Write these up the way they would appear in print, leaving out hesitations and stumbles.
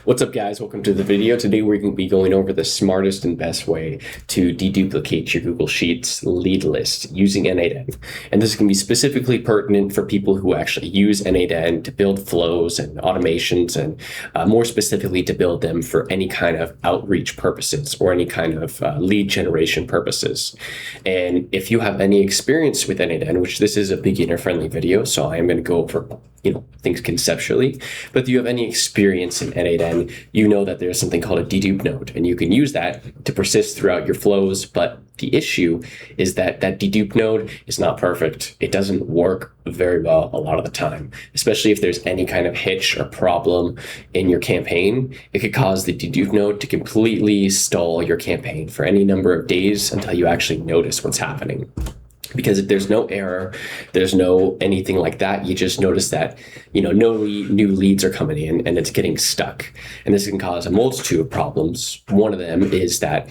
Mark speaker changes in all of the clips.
Speaker 1: What's up, guys? Welcome to the video. Today we're going to be going over the smartest and best way to deduplicate your Google Sheets lead list using N8N. And this is going to be specifically pertinent for people who actually use N8N to build flows and automations, and more specifically to build them for any kind of outreach purposes or any kind of lead generation purposes. And if you have any experience with N8N, which this is a beginner-friendly video, so I am going to go over things conceptually, but if you have any experience in N8N, you know that there's something called a dedupe node, and you can use that to persist throughout your flows. But the issue is that that dedupe node is not perfect. It doesn't work very well a lot of the time, especially if there's any kind of hitch or problem in your campaign. It could cause the dedupe node to completely stall your campaign for any number of days until you actually notice what's happening. Because if there's no error, there's no anything like that, you just notice that, no new leads are coming in and it's getting stuck. And this can cause a multitude of problems. One of them is that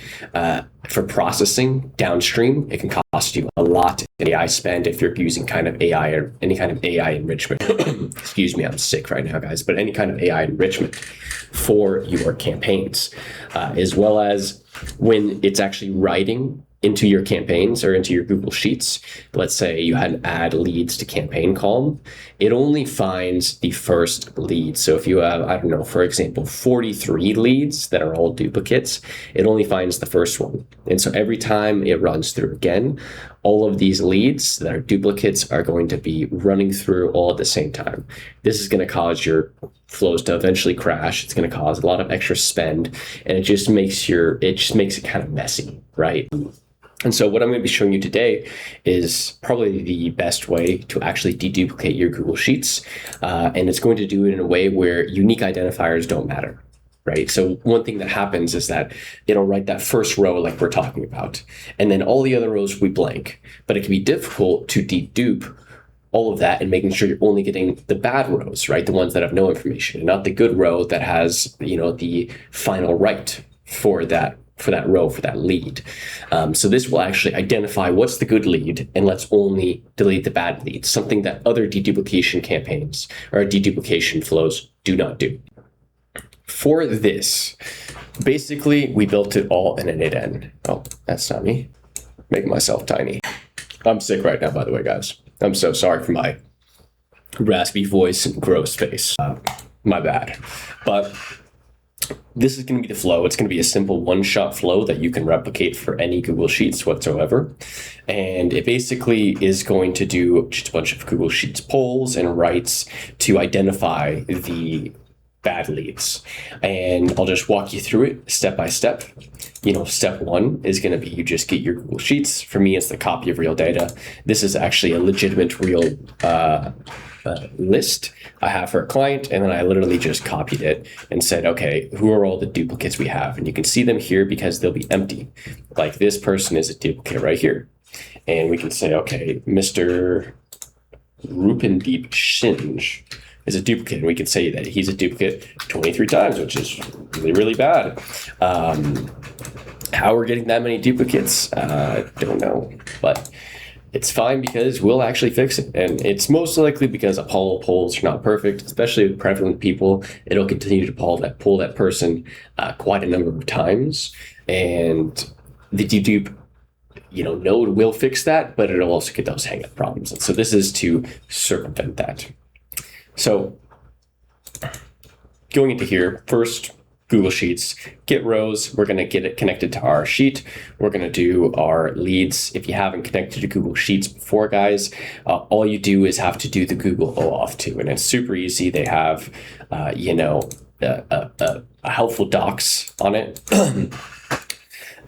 Speaker 1: for processing downstream, it can cost you a lot in AI spend if you're using kind of AI or any kind of AI enrichment. Excuse me, I'm sick right now, guys, but any kind of AI enrichment for your campaigns, as well as when it's actually writing into your campaigns or into your Google Sheets. Let's say you had an add leads to campaign column. It only finds the first lead. So if you have, I don't know, for example, 43 leads that are all duplicates, it only finds the first one. And so every time it runs through again, all of these leads that are duplicates are going to be running through all at the same time. This is going to cause your flows to eventually crash. It's going to cause a lot of extra spend, and it just makes it kind of messy, right? And so what I'm going to be showing you today is probably the best way to actually deduplicate your Google Sheets. And it's going to do it in a way where unique identifiers don't matter, right? So one thing that happens is that it'll write that first row like we're talking about, and then all the other rows will be blank. But it can be difficult to dedupe all of that and making sure you're only getting the bad rows, right? The ones that have no information, and not the good row that has, the final right for that row, for that lead. So this will actually identify what's the good lead, and let's only delete the bad lead, something that other deduplication campaigns or deduplication flows do not do. For this, basically, we built it all in an N8N. Oh, that's not me. Making myself tiny. I'm sick right now, by the way, guys. I'm so sorry for my raspy voice and gross face. My bad. But this is going to be the flow. It's going to be a simple one-shot flow that you can replicate for any Google Sheets whatsoever. And it basically is going to do just a bunch of Google Sheets polls and writes to identify the bad leads. And I'll just walk you through it step by step. Step one is going to be you just get your Google Sheets. For me, it's the copy of real data. This is actually a legitimate real list I have for a client, and then I literally just copied it and said, okay, who are all the duplicates we have? And you can see them here because they'll be empty. Like this person is a duplicate right here. And we can say, okay, Mr. Rupendeep Shinj is a duplicate, and we can say that he's a duplicate 23 times, which is really, really bad. How we're getting that many duplicates, don't know, but it's fine because we'll actually fix it. And it's most likely because Apollo polls are not perfect, especially with prevalent people. It'll continue to pull that person quite a number of times. And the dedupe node will fix that, but it'll also get those hang-up problems. And so this is to circumvent that. So going into here, first, Google Sheets, get rows. We're going to get it connected to our sheet. We're going to do our leads. If you haven't connected to Google Sheets before, guys, all you do is have to do the Google OAuth 2, and it's super easy. They have, a helpful docs on it.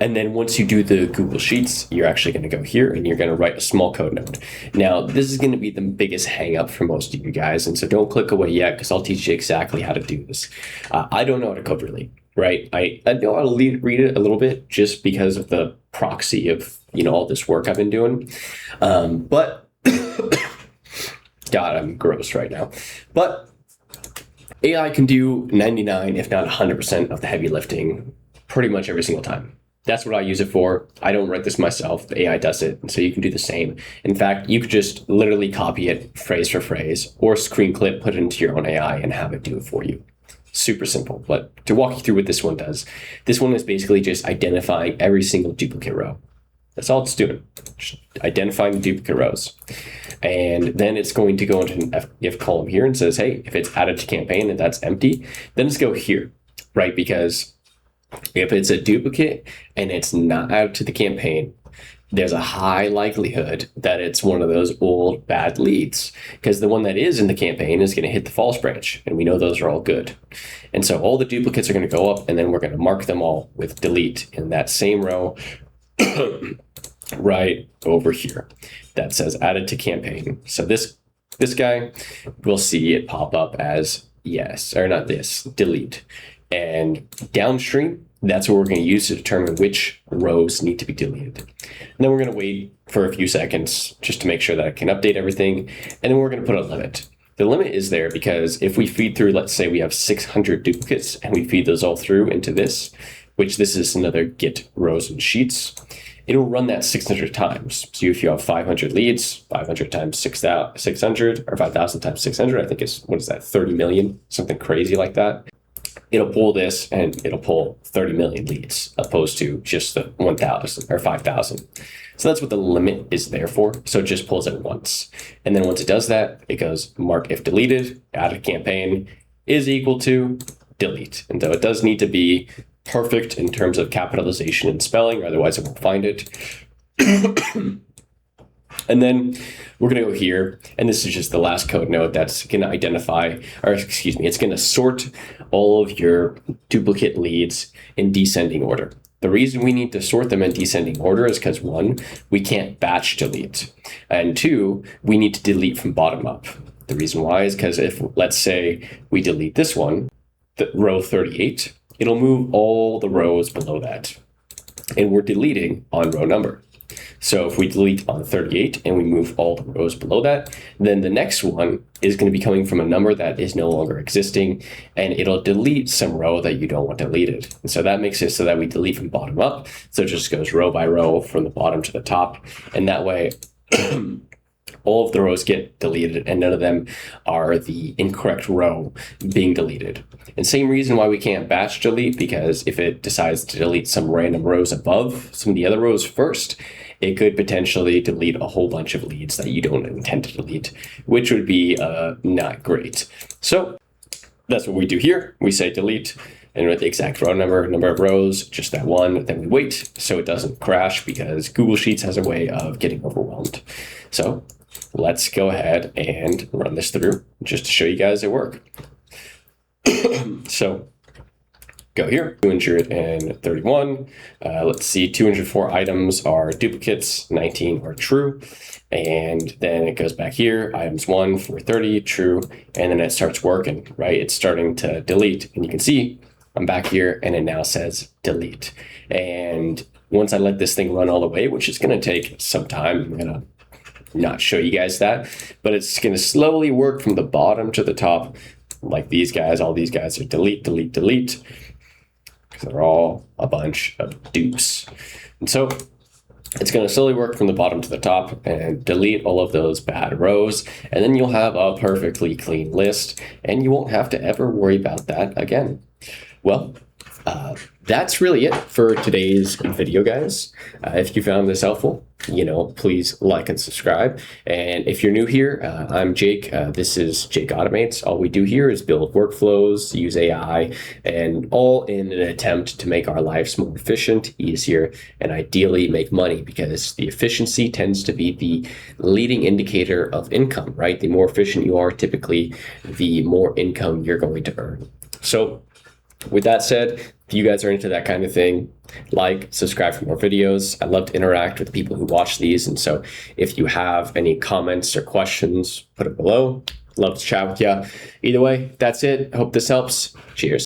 Speaker 1: And then once you do the Google Sheets, you're actually going to go here and you're going to write a small code node. Now, this is going to be the biggest hang up for most of you guys. And so don't click away yet, because I'll teach you exactly how to do this. I don't know how to code really, right? I know how to read it a little bit just because of the proxy of, all this work I've been doing. But God, I'm gross right now. But AI can do 99, if not 100% of the heavy lifting pretty much every single time. That's what I use it for. I don't write this myself. The AI does it. And so you can do the same. In fact, you could just literally copy it phrase for phrase or screen clip, put it into your own AI and have it do it for you. super simple. But to walk you through what this one does, this one is basically just identifying every single duplicate row. That's all it's doing, just identifying the duplicate rows. And then it's going to go into an if column here and says, hey, if it's added to campaign and that's empty, then let's go here, right? Because if it's a duplicate and it's not added to the campaign, there's a high likelihood that it's one of those old bad leads, because the one that is in the campaign is going to hit the false branch, and we know those are all good. And so all the duplicates are going to go up, and then we're going to mark them all with delete in that same row right over here that says added to campaign. So this guy, we'll see it pop up as yes, or not this, delete. And downstream, that's what we're going to use to determine which rows need to be deleted. And then we're going to wait for a few seconds just to make sure that it can update everything. And then we're going to put a limit. The limit is there because if we feed through, let's say we have 600 duplicates and we feed those all through into this, which this is another get rows and sheets, it'll run that 600 times. So if you have 500 leads, 500 times 600 or 5,000 times 600, I think is, what is that, 30 million, something crazy like that. It'll pull this and it'll pull 30 million leads opposed to just the 1,000 or 5,000. So that's what the limit is there for. So it just pulls it once. And then once it does that, it goes mark if deleted, added campaign is equal to delete. And so it does need to be perfect in terms of capitalization and spelling, or otherwise it won't find it. And then we're going to go here, and this is just the last code node that's going to identify, or excuse me, it's going to sort all of your duplicate leads in descending order. The reason we need to sort them in descending order is because 1, we can't batch delete, and 2, we need to delete from bottom up. The reason why is because if, let's say, we delete this one, the row 38, it'll move all the rows below that, and we're deleting on row number. So if we delete on 38 and we move all the rows below that, then the next one is going to be coming from a number that is no longer existing, and it'll delete some row that you don't want deleted. And so that makes it so that we delete from bottom up. So it just goes row by row from the bottom to the top. And that way, all of the rows get deleted and none of them are the incorrect row being deleted. And same reason why we can't batch delete, because if it decides to delete some random rows above some of the other rows first, it could potentially delete a whole bunch of leads that you don't intend to delete, which would be not great. So that's what we do here. We say delete, and with the exact row number of rows, just that one, then we wait so it doesn't crash, because Google Sheets has a way of getting overwhelmed. So let's go ahead and run this through just to show you guys it work. So go here, 231. Let's see, 204 items are duplicates, 19 are true. And then it goes back here, items 1 for 30, true. And then it starts working, right? It's starting to delete. And you can see I'm back here and it now says delete. And once I let this thing run all the way, which is going to take some time, I'm going to not show you guys that, but it's going to slowly work from the bottom to the top, like these guys. All these guys are delete, delete, delete. They're all a bunch of dupes. And so it's going to slowly work from the bottom to the top and delete all of those bad rows. And then you'll have a perfectly clean list and you won't have to ever worry about that again. Well, that's really it for today's video, guys. If you found this helpful, please like and subscribe. And if you're new here, I'm Jake. This is Jake Automates. All we do here is build workflows, use AI, and all in an attempt to make our lives more efficient, easier, and ideally make money, because the efficiency tends to be the leading indicator of income, right? The more efficient you are, typically, the more income you're going to earn. So with that said, if you guys are into that kind of thing, like, subscribe for more videos. I love to interact with people who watch these. And so if you have any comments or questions, put it below. Love to chat with you. Either way, that's it. I hope this helps. Cheers.